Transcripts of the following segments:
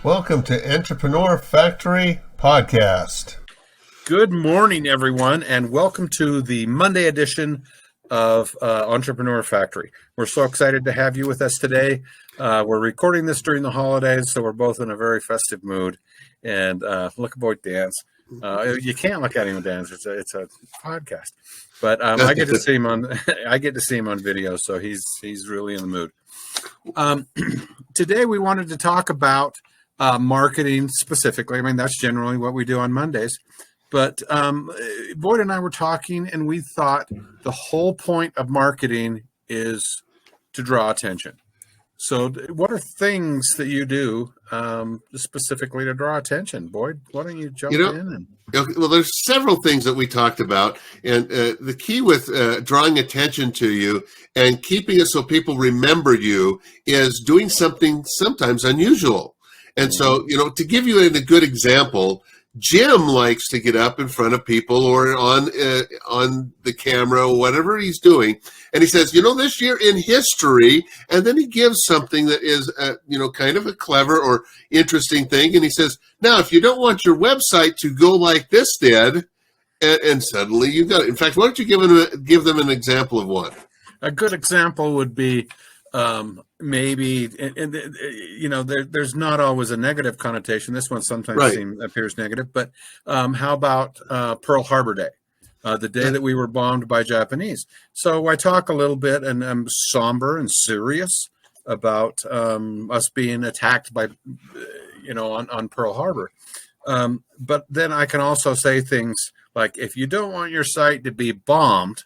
Welcome to Entrepreneur Factory Podcast. Good morning, everyone, and welcome to the Monday edition of Entrepreneur Factory. We're so excited to have you with us today. We're recording this during the holidays, so we're both in a very festive mood. And look at Boyd dance. You can't look at him dance; it's a podcast. But I get to see him on video, so he's really in the mood. Today, we wanted to talk about marketing specifically. I mean, that's generally what we do on Mondays. But Boyd and I were talking, and we thought the whole point of marketing is to draw attention. So what are things that you do specifically to draw attention? Boyd, why don't you jump in? Well, there's several things that we talked about. And the key with drawing attention to you and keeping it so people remember you is doing something sometimes unusual. And so, to give you a good example, Jim likes to get up in front of people or on the camera or whatever he's doing. And he says, this year in history, and then he gives something that is, kind of a clever or interesting thing. And he says, now, if you don't want your website to go like this did, and suddenly you've got it. In fact, why don't you give them an example of one? A good example would be maybe, there's not always a negative connotation. This one sometimes appears negative, but how about Pearl Harbor Day, the day that we were bombed by Japanese? So I talk a little bit, and I'm somber and serious about us being attacked by, on Pearl Harbor. But then I can also say things like, if you don't want your site to be bombed,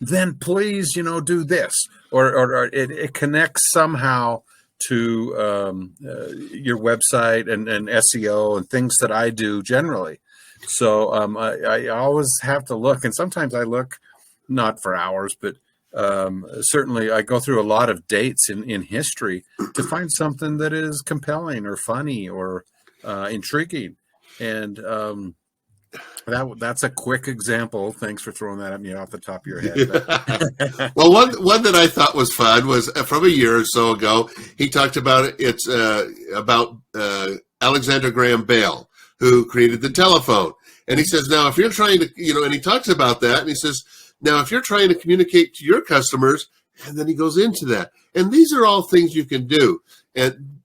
then please, do this, or it connects somehow to your website and SEO and things that I do generally. So I always have to look, and sometimes I look not for hours, but certainly I go through a lot of dates in history to find something that is compelling or funny or intriguing. And that's a quick example. Thanks for throwing that at me off the top of your head. Well, one that I thought was fun was from a year or so ago. He talked about it. It's about Alexander Graham Bell, who created the telephone. And he says, now, if you're trying to, and he talks about that, and he says, now, if you're trying to communicate to your customers, and then he goes into that. And these are all things you can do. And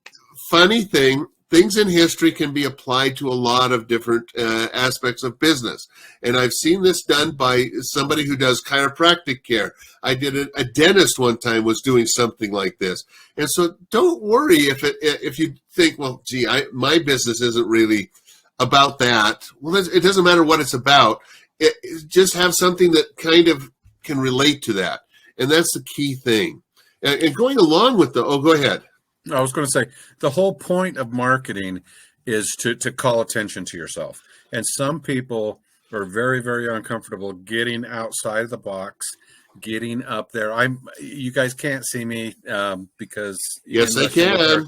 funny thing, things in history can be applied to a lot of different aspects of business. And I've seen this done by somebody who does chiropractic care. I did a dentist one time was doing something like this. And so don't worry if you think, well, gee, my business isn't really about that. Well, it doesn't matter what it's about. Just have something that kind of can relate to that. And that's the key thing. And going along with go ahead. I was going to say, the whole point of marketing is to call attention to yourself. And some people are very, very uncomfortable getting outside of the box, getting up there. You guys can't see me because yes, I can.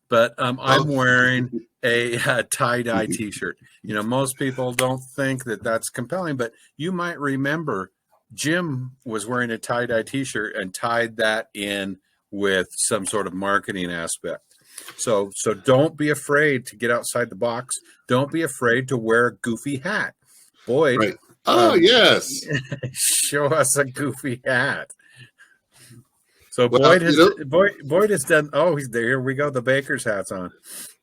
But I'm wearing a tie-dye T-shirt. Most people don't think that that's compelling, but you might remember Jim was wearing a tie-dye T-shirt and tied that in with some sort of marketing aspect. So don't be afraid to get outside the box. Don't be afraid to wear a goofy hat. Boyd. Right. Oh, yes. Show us a goofy hat. So Boyd has done. Oh, he's there. Here we go. The baker's hat's on.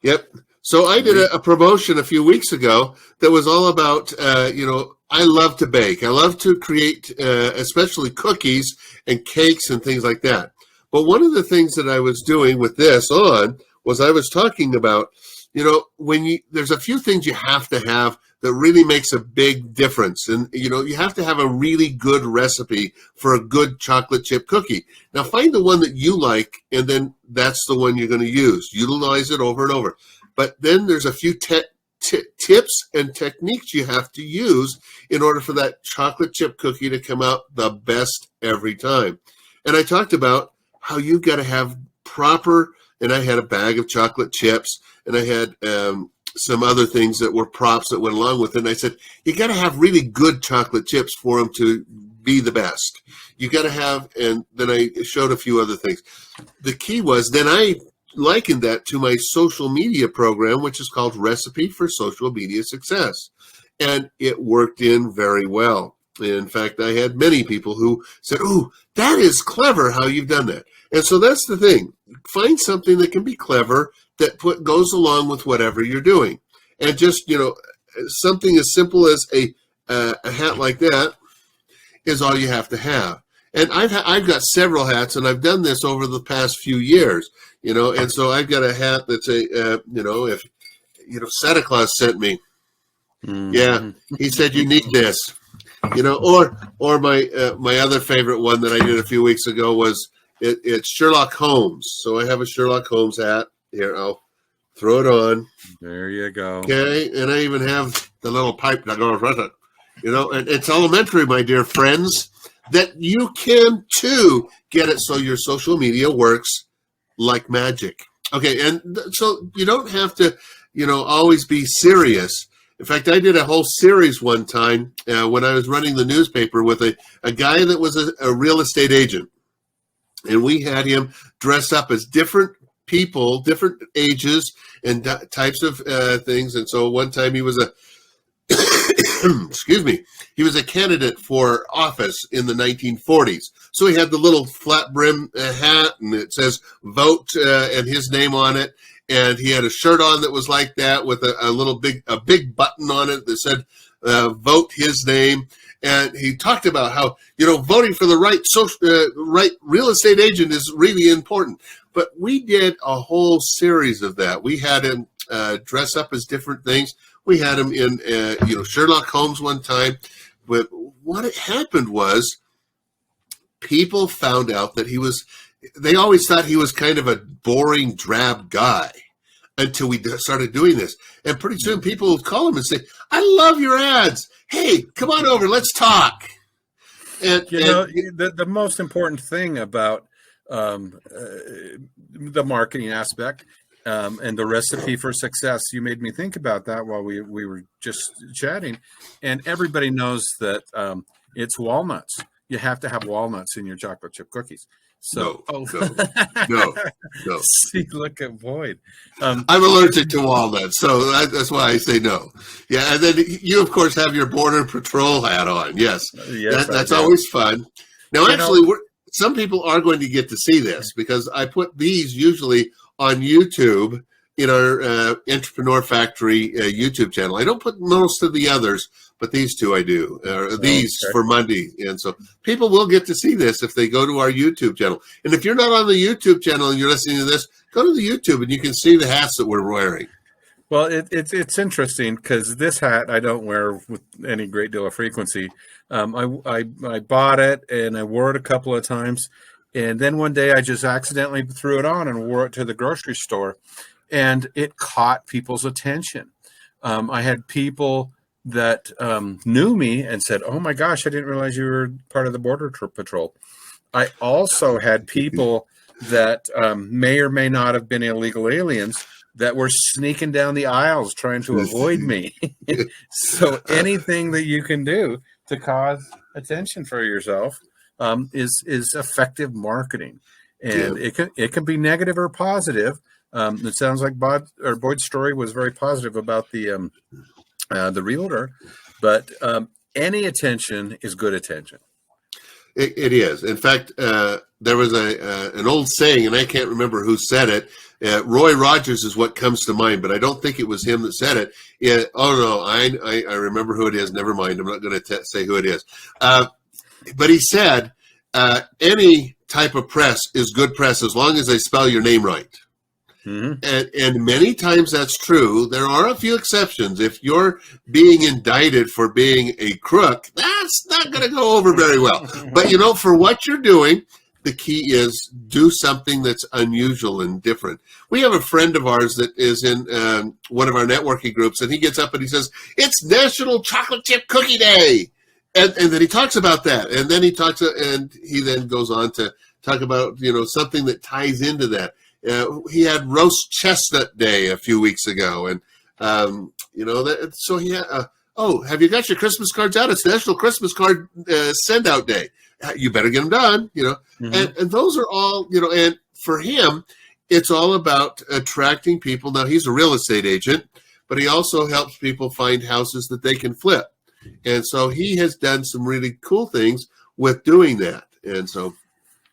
Yep. So I did a promotion a few weeks ago that was all about, I love to bake. I love to create, especially cookies and cakes and things like that. But one of the things that I was doing with this was I was talking about, there's a few things you have to have that really makes a big difference. And, you have to have a really good recipe for a good chocolate chip cookie. Now find the one that you like, and then that's the one you're going to use. Utilize it over and over. But then there's a few tips and techniques you have to use in order for that chocolate chip cookie to come out the best every time. And I talked about how you've got to have proper, and I had a bag of chocolate chips, and I had some other things that were props that went along with it. And I said, you got to have really good chocolate chips for them to be the best. You got to have, and then I showed a few other things. The key was, then I likened that to my social media program, which is called Recipe for Social Media Success. And it worked in very well. In fact, I had many people who said, "Oh, that is clever how you've done that." And so that's the thing. Find something that can be clever that goes along with whatever you're doing. And just, something as simple as a hat like that is all you have to have. And I've got several hats, and I've done this over the past few years, and so I've got a hat that's if Santa Claus sent me. Mm-hmm. Yeah, he said you need this, or my other favorite one that I did a few weeks ago was it's Sherlock Holmes. So I have a Sherlock Holmes hat. Here, I'll throw it on. There you go. Okay, and I even have the little pipe that goes with it. And it's elementary, my dear friends, that you can too get it so your social media works like magic. Okay, and so you don't have to, always be serious. In fact, I did a whole series one time when I was running the newspaper with a guy that was a real estate agent. And we had him dress up as different people, different ages and types of things. And so one time he was he was a candidate for office in the 1940s. So he had the little flat brim hat, and it says vote and his name on it. And he had a shirt on that was like that with a big button on it that said vote his name. And he talked about how, voting for the right real estate agent is really important. But we did a whole series of that. We had him dress up as different things. We had him in, Sherlock Holmes one time. But what had happened was people found out that they always thought he was kind of a boring, drab guy until we started doing this. And pretty soon people would call him and say, "I love your ads. Hey, come on over. Let's talk." And the most important thing about the marketing aspect and the recipe for success, you made me think about that while we were just chatting. And everybody knows that it's walnuts. You have to have walnuts in your chocolate chip cookies. So, no. See, look at Boyd. I'm allergic to walnuts, so that's why I say no. Yeah, and then you, of course, have your Border Patrol hat on. Yes, that's always fun. Now, some people are going to get to see this because I put these usually on YouTube in our Entrepreneur Factory YouTube channel. I don't put most of the others, but these two I do. For Monday. And so people will get to see this if they go to our YouTube channel. And if you're not on the YouTube channel and you're listening to this, go to the YouTube and you can see the hats that we're wearing. Well, it's interesting because this hat I don't wear with any great deal of frequency. I bought it and I wore it a couple of times. And then one day I just accidentally threw it on and wore it to the grocery store. And it caught people's attention. I had people that knew me and said, "Oh my gosh, I didn't realize you were part of the Border Patrol." I also had people that may or may not have been illegal aliens that were sneaking down the aisles trying to avoid me. So anything that you can do to cause attention for yourself is effective marketing. And it can be negative or positive. It sounds like Boyd's story was very positive about the realtor, but any attention is good attention. It is. In fact, there was an old saying, and I can't remember who said it. Roy Rogers is what comes to mind, but I don't think it was him that said it. I remember who it is. Never mind. I'm not going to say who it is. But he said, any type of press is good press as long as they spell your name right. Mm-hmm. And many times that's true. There are a few exceptions. If you're being indicted for being a crook, that's not going to go over very well. But, for what you're doing, the key is do something that's unusual and different. We have a friend of ours that is in one of our networking groups, and he gets up and he says, "It's National Chocolate Chip Cookie Day." And then he talks about that. And then he then goes on to talk about, something that ties into that. He had Roast Chestnut Day a few weeks ago, and so he had. Have you got your Christmas cards out? It's National Christmas Card Send Out Day. You better get them done. Mm-hmm. And those are all. And for him, it's all about attracting people. Now, he's a real estate agent, but he also helps people find houses that they can flip. And so he has done some really cool things with doing that. And so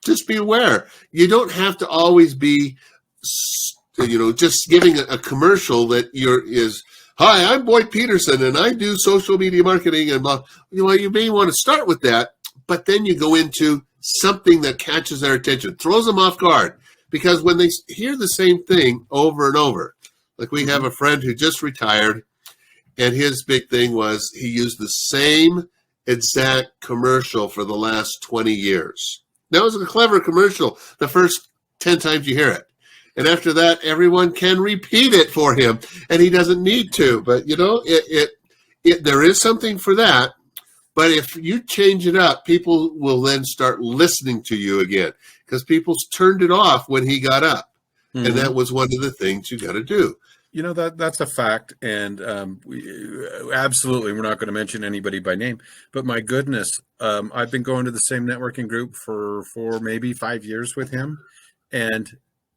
just be aware. You don't have to always be, just giving a commercial that is, hi, I'm Boyd Peterson, and I do social media marketing. And blah. You may want to start with that, but then you go into something that catches their attention, throws them off guard. Because when they hear the same thing over and over, like we have a friend who just retired, and his big thing was he used the same exact commercial for the last 20 years. That was a clever commercial the first 10 times you hear it. And after that, everyone can repeat it for him, and he doesn't need to. But, there is something for that. But if you change it up, people will then start listening to you again, because people turned it off when he got up. Mm-hmm. And that was one of the things you got to do. That's a fact. And absolutely, we're not going to mention anybody by name. But my goodness, I've been going to the same networking group for maybe 5 years with him, and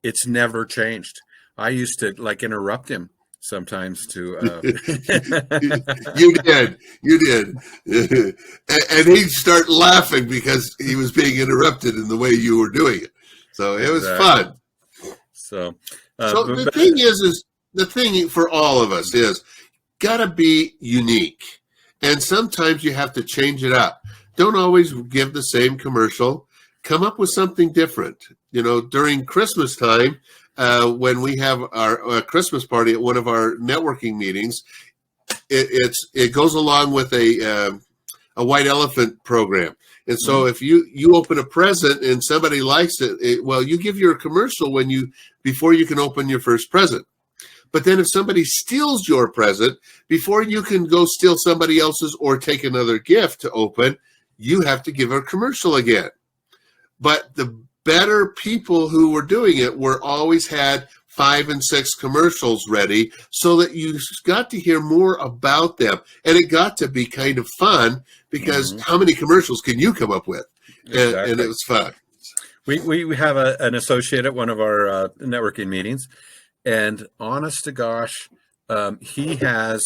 it's never changed. I used to interrupt him sometimes to you did and he'd start laughing because he was being interrupted in the way you were doing it, so it was fun. So the thing is the thing for all of us is gotta be unique, and sometimes you have to change it up. Don't always give the same commercial. Come up with something different. During Christmas time, when we have our Christmas party at one of our networking meetings, it goes along with a white elephant program. And so if you open a present and somebody likes it, you give your commercial before you can open your first present. But then if somebody steals your present, before you can go steal somebody else's or take another gift to open, you have to give a commercial again. But the better people who were doing it always had 5 and 6 commercials ready, so that you got to hear more about them. And it got to be kind of fun, because how many commercials can you come up with? Exactly. And it was fun. We have an associate at one of our networking meetings, and honest to gosh, he has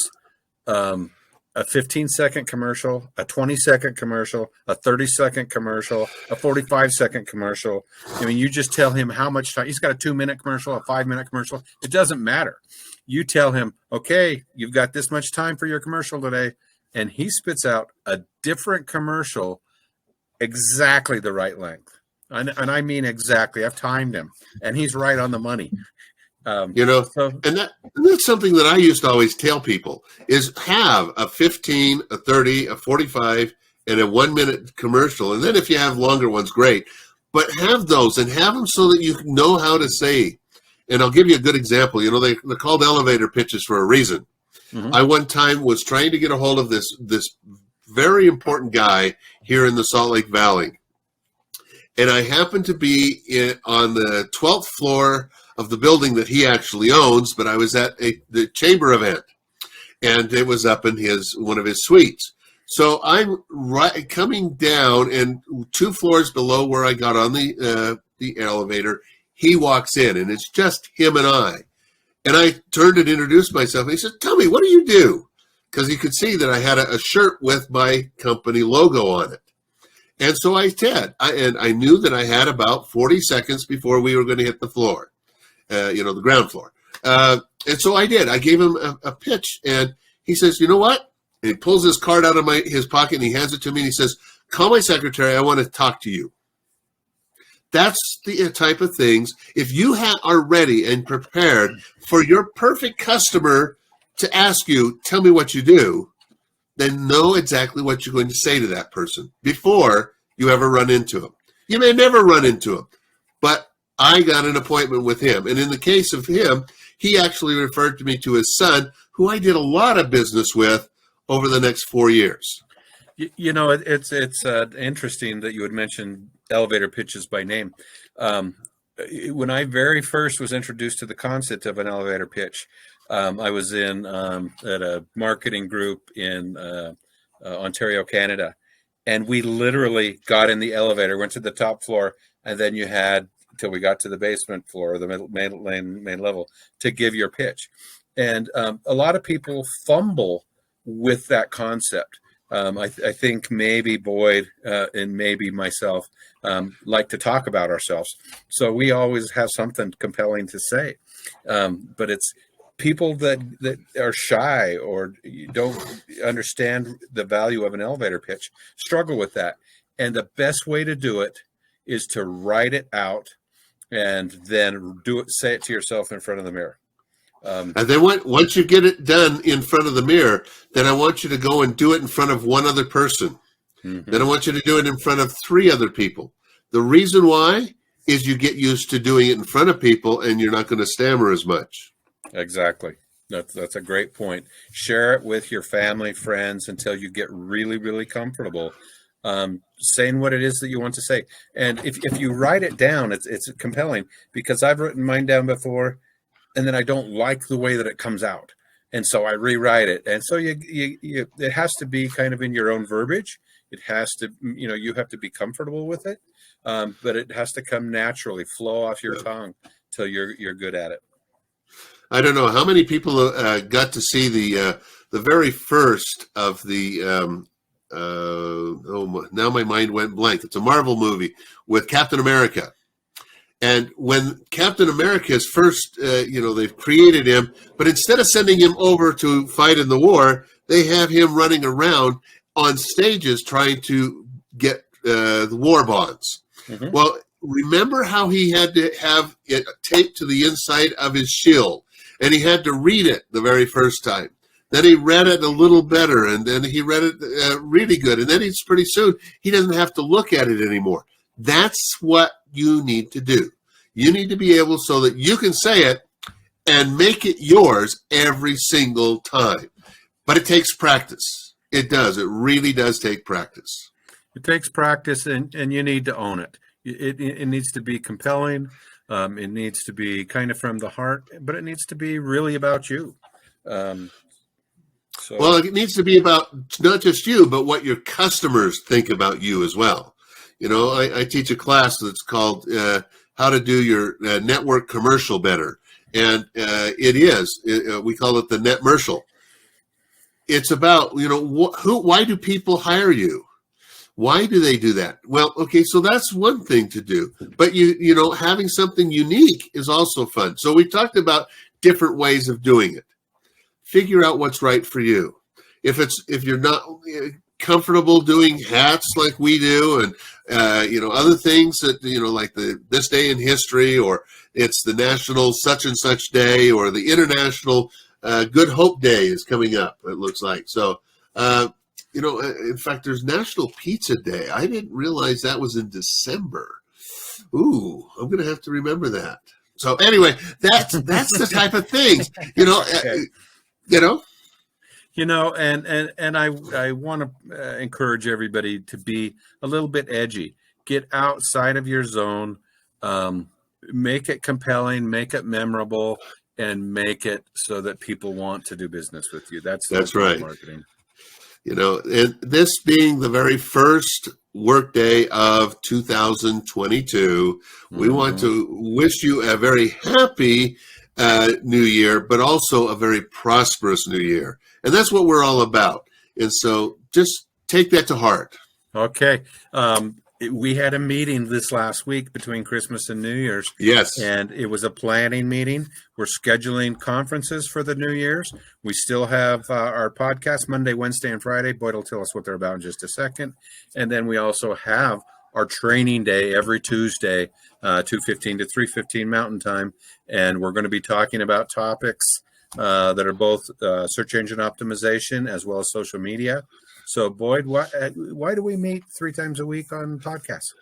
a 15-second commercial, a 20-second commercial, a 30-second commercial, a 45-second commercial. I mean, you just tell him how much time. He's got a 2-minute commercial, a 5-minute commercial. It doesn't matter. You tell him, okay, you've got this much time for your commercial today, and he spits out a different commercial, exactly the right length. And I mean exactly. I've timed him, and he's right on the money. And that's something that I used to always tell people is have a 15, a 30, a 45, and a 1-minute commercial. And then if you have longer ones, great. But have those, and have them so that you know how to say. And I'll give you a good example. They're called elevator pitches for a reason. Mm-hmm. I one time was trying to get a hold of this very important guy here in the Salt Lake Valley. And I happened to be on the 12th floor of the building that he actually owns, but I was at the chamber event, and it was up in one of his suites. So I'm coming down, and 2 floors below where I got on the elevator, he walks in, and it's just him and I. And I turned and introduced myself, and he said, "Tell me, what do you do?" Because he could see that I had a shirt with my company logo on it. And so I said, and I knew that I had about 40 seconds before we were going to hit the floor. The ground floor. And so I did. I gave him a pitch, and he says, "You know what?" And he pulls his card out of his pocket, and he hands it to me, and he says, "Call my secretary. I want to talk to you." That's the type of things. If you are ready and prepared for your perfect customer to ask you, "Tell me what you do," then know exactly what you're going to say to that person before you ever run into them. You may never run into them, but I got an appointment with him. And in the case of him, he actually referred to me to his son, who I did a lot of business with over the next 4 years. It's interesting that you would mention elevator pitches by name. When I very first was introduced to the concept of an elevator pitch, I was at a marketing group in Ontario, Canada, and we literally got in the elevator, went to the top floor, and then you had till we got to the basement floor or the main level to give your pitch. And a lot of people fumble with that concept. I think maybe Boyd and maybe myself like to talk about ourselves. So we always have something compelling to say. But it's people that are shy or don't understand the value of an elevator pitch struggle with that. And the best way to do it is to write it out and then say it to yourself in front of the mirror. And then once you get it done in front of the mirror, then I want you to go and do it in front of one other person. Mm-hmm. Then I want you to do it in front of 3 other people. The reason why is you get used to doing it in front of people and you're not going to stammer as much. Exactly. That's a great point. Share it with your family, friends, until you get really, really comfortable saying what it is that you want to say. And if you write it down, it's compelling, because I've written mine down before, and then I don't like the way that it comes out, and so I rewrite it. And so you it has to be kind of in your own verbiage. It has to, you have to be comfortable with it, but it has to come naturally, flow off your tongue till you're good at it. I don't know how many people got to see the very first of the. Now my mind went blank. It's a Marvel movie with Captain America. And when Captain America is first, they've created him, but instead of sending him over to fight in the war, they have him running around on stages trying to get the war bonds. Mm-hmm. Well, remember how he had to have it taped to the inside of his shield, and he had to read it the very first time. Then he read it a little better, and then he read it really good. And then pretty soon, he doesn't have to look at it anymore. That's what you need to do. You need to be able so that you can say it and make it yours every single time. But it takes practice. It does. It really does take practice. It takes practice, and you need to own it. It needs to be compelling. It needs to be kind of from the heart, but it needs to be really about you. Well, it needs to be about not just you, but what your customers think about you as well. I teach a class that's called How to Do Your Network Commercial Better. And we call it the netmercial. It's about, why do people hire you? Why do they do that? Well, okay, so that's one thing to do. But, having something unique is also fun. So we talked about different ways of doing it. Figure out what's right for you. If you're not comfortable doing hats like we do, and other things that like this day in history, or it's the national such and such day, or the international Good Hope Day is coming up. It looks like so. In fact, there's National Pizza Day. I didn't realize that was in December. Ooh, I'm gonna have to remember that. So anyway, that's the type of things and I want to encourage everybody to be a little bit edgy. Get outside of your zone, make it compelling, make it memorable, and make it so that people want to do business with you. That's right. Marketing. And this being the very first workday of 2022, we want to wish you a very happy new year, but also a very prosperous new year. And that's what we're all about. And so just take that to heart. Okay. We had a meeting this last week between Christmas and New Year's. Yes. And it was a planning meeting. We're scheduling conferences for the New Year's. We still have our podcast Monday, Wednesday, and Friday. Boyd will tell us what they're about in just a second. And then we also have our training day every Tuesday, 2:15 to 3:15 Mountain Time. And we're going to be talking about topics that are both search engine optimization as well as social media. So, Boyd, why do we meet 3 times a week on podcasts?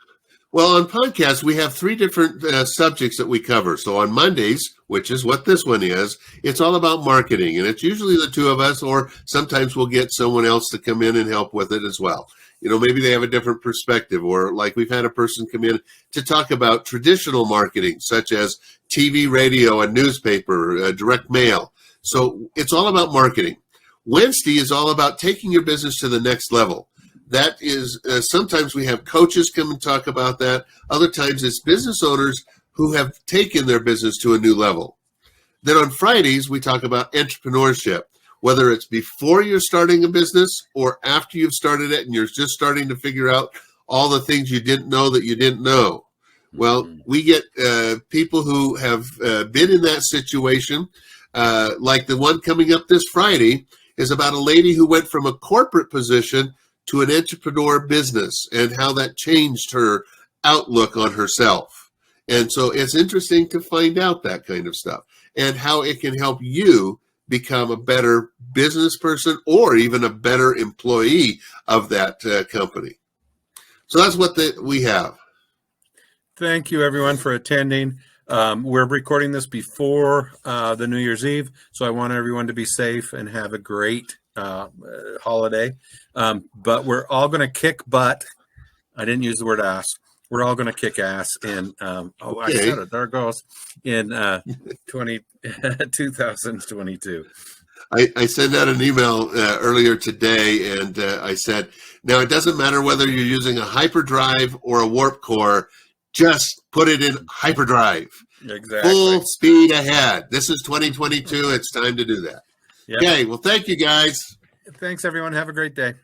Well, on podcasts, we have 3 different subjects that we cover. So on Mondays, which is what this one is, it's all about marketing. And it's usually the 2 of us, or sometimes we'll get someone else to come in and help with it as well. Maybe they have a different perspective, or like we've had a person come in to talk about traditional marketing, such as TV, radio, and newspaper, direct mail. So it's all about marketing. Wednesday is all about taking your business to the next level. That is, sometimes we have coaches come and talk about that. Other times it's business owners who have taken their business to a new level. Then on Fridays, we talk about entrepreneurship, whether it's before you're starting a business or after you've started it and you're just starting to figure out all the things you didn't know that you didn't know. Well, we get people who have been in that situation, like the one coming up this Friday is about a lady who went from a corporate position to an entrepreneur business and how that changed her outlook on herself. And so it's interesting to find out that kind of stuff and how it can help you become a better business person or even a better employee of that company. So that's what we have. Thank you, everyone, for attending. We're recording this before the New Year's Eve, so I want everyone to be safe and have a great holiday. But we're all going to kick butt. I didn't use the word ass. We're all going to kick ass in, I said it, there it goes, in 2022. I sent out an email earlier today, and I said, now it doesn't matter whether you're using a hyperdrive or a warp core, just put it in hyperdrive. Exactly. Full speed ahead. This is 2022. It's time to do that. Yep. Okay, well, thank you, guys. Thanks, everyone. Have a great day.